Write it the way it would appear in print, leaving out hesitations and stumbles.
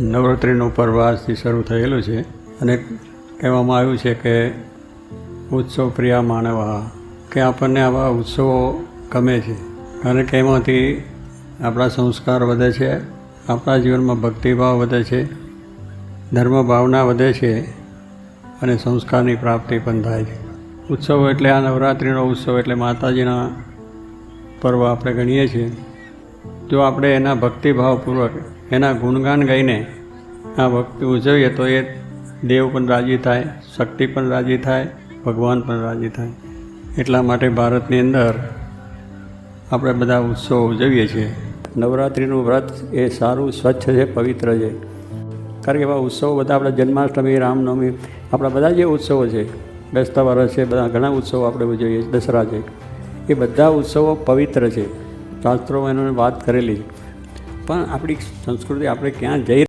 નવરાત્રિનું પર્વ આજથી શરૂ થયેલું છે અને કહેવામાં આવ્યું છે કે ઉત્સવ પ્રિયા માનવા, કે આપણને આવા ઉત્સવો ગમે છે કારણ કે એમાંથી આપણા સંસ્કાર વધે છે, આપણા જીવનમાં ભક્તિભાવ વધે છે, ધર્મ ભાવના વધે છે અને સંસ્કારની પ્રાપ્તિ પણ થાય છે. ઉત્સવો એટલે આ નવરાત્રિનો ઉત્સવ એટલે માતાજીના પર્વ આપણે ગણીએ છીએ. જો આપણે એના ભક્તિભાવપૂર્વક એના ગુણગાન ગાઈને આ ભક્તિ ઉજવીએ તો એ દેવ પણ રાજી થાય, શક્તિ પણ રાજી થાય, ભગવાન પણ રાજી થાય. એટલા માટે ભારતની અંદર આપણે બધા ઉત્સવો ઉજવીએ છીએ. નવરાત્રિનું વ્રત એ સારું, સ્વચ્છ છે, પવિત્ર છે. કારણ કે એવા ઉત્સવો બધા આપણા જન્માષ્ટમી, રામનવમી, આપણા બધા જે ઉત્સવો છે, બેસતા વરસ છે, બધા ઘણા ઉત્સવો આપણે ઉજવીએ છીએ, દસરા છે, એ બધા ઉત્સવો પવિત્ર છે. શાસ્ત્રોમાં એનો વાત કરેલી. પણ આપણી સંસ્કૃતિ આપણે ક્યાં જઈ